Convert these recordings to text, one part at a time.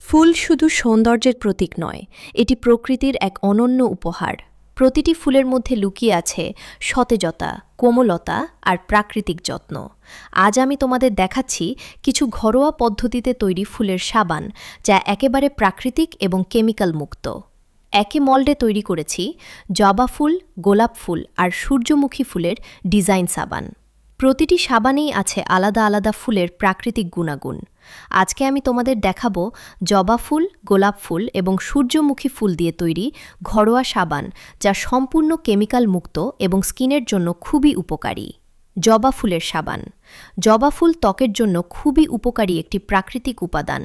ফুল শুধু সৌন্দর্যের প্রতীক নয়, এটি প্রকৃতির এক অনন্য উপহার। প্রতিটি ফুলের মধ্যে লুকিয়ে আছে সতেজতা, কোমলতা আর প্রাকৃতিক যত্ন। আজ আমি তোমাদের দেখাচ্ছি কিছু ঘরোয়া পদ্ধতিতে তৈরি ফুলের সাবান, যা একেবারে প্রাকৃতিক এবং কেমিক্যাল মুক্ত। একই মল্ডে তৈরি করেছি জবা ফুল, গোলাপ ফুল আর সূর্যমুখী ফুলের ডিজাইন সাবান। প্রতিটি সাবানেই আছে আলাদা আলাদা ফুলের প্রাকৃতিক গুণাগুণ। আজকে আমি তোমাদের দেখাবো জবা ফুল, গোলাপ ফুল এবং সূর্যমুখী ফুল দিয়ে তৈরি ঘরোয়া সাবান, যা সম্পূর্ণ কেমিক্যাল মুক্ত এবং স্কিনের জন্য খুবই উপকারী। জবা ফুলের সাবান। জবা ফুল ত্বকের জন্য খুবই উপকারী একটি প্রাকৃতিক উপাদান।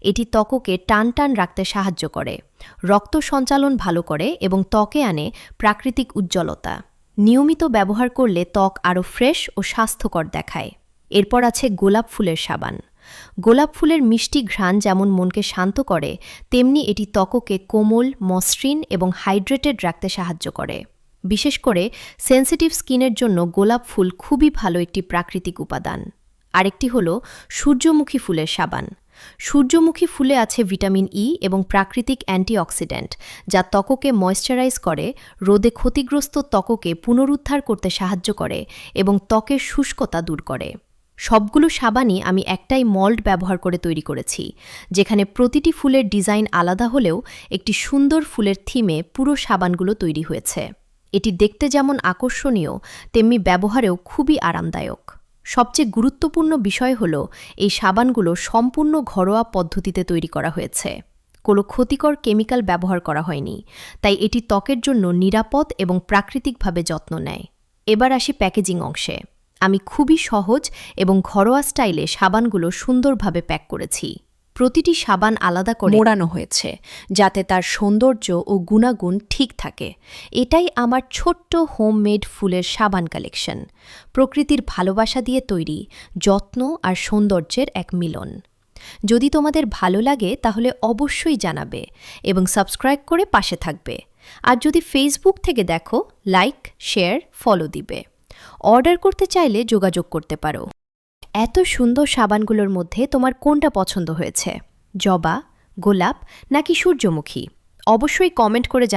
এটি ত্বককে টান টান রাখতে সাহায্য করে, রক্ত সঞ্চালন ভালো করে এবং ত্বকে আনে প্রাকৃতিক উজ্জ্বলতা। নিয়মিত ব্যবহার করলে ত্বক আরও ফ্রেশ ও স্বাস্থ্যকর দেখায়। এরপর আছে গোলাপ ফুলের সাবান। গোলাপ ফুলের মিষ্টি ঘ্রাণ যেমন মনকে শান্ত করে, তেমনি এটি ত্বককে কোমল, মসৃণ এবং হাইড্রেটেড রাখতে সাহায্য করে। বিশেষ করে সেনসিটিভ স্কিনের জন্য গোলাপ ফুল খুবই ভালো একটি প্রাকৃতিক উপাদান। আরেকটি হল সূর্যমুখী ফুলের সাবান। সূর্যমুখী ফুলে আছে ভিটামিন ই এবং প্রাকৃতিক অ্যান্টিঅক্সিডেন্ট, যা ত্বককে ময়েশ্চারাইজ করে, রোদে ক্ষতিগ্রস্ত ত্বককে পুনরুদ্ধার করতে সাহায্য করে এবং ত্বকের শুষ্কতা দূর করে। সবগুলো সাবানই আমি একটাই মল্ড ব্যবহার করে তৈরি করেছি, যেখানে প্রতিটি ফুলের ডিজাইন আলাদা হলেও একটি সুন্দর ফুলের থিমে পুরো সাবানগুলো তৈরি হয়েছে। এটি দেখতে যেমন আকর্ষণীয়, তেমনি ব্যবহারেও খুবই আরামদায়ক। সবচেয়ে গুরুত্বপূর্ণ বিষয় হল এই সাবানগুলো সম্পূর্ণ ঘরোয়া পদ্ধতিতে তৈরি করা হয়েছে। কোনো ক্ষতিকর কেমিক্যাল ব্যবহার করা হয়নি, তাই এটি ত্বকের জন্য নিরাপদ এবং প্রাকৃতিকভাবে যত্ন নেয়। এবার আসি প্যাকেজিং অংশে। আমি খুবই সহজ এবং ঘরোয়া স্টাইলে সাবানগুলো সুন্দরভাবে প্যাক করেছি। প্রতিটি সাবান আলাদা করে মোড়ানো হয়েছে, যাতে তার সৌন্দর্য ও গুণাগুণ ঠিক থাকে। এটাই আমার ছোট্ট হোমমেড ফুলের সাবান কালেকশন। প্রকৃতির ভালোবাসা দিয়ে তৈরি, যত্ন আর সৌন্দর্যের এক মিলন। যদি তোমাদের ভালো লাগে তাহলে অবশ্যই জানাবে এবং সাবস্ক্রাইব করে পাশে থাকবে। আর যদি ফেসবুক থেকে দেখো, লাইক, শেয়ার, ফলো দিবে। অর্ডার করতে চাইলে যোগাযোগ করতে পারো। এত সুন্দর সাবানগুলোর মধ্যে তোমার কোনটা পছন্দ হয়েছে? জবা, গোলাপ নাকি সূর্যমুখী? অবশ্যই কমেন্ট করে জানাও।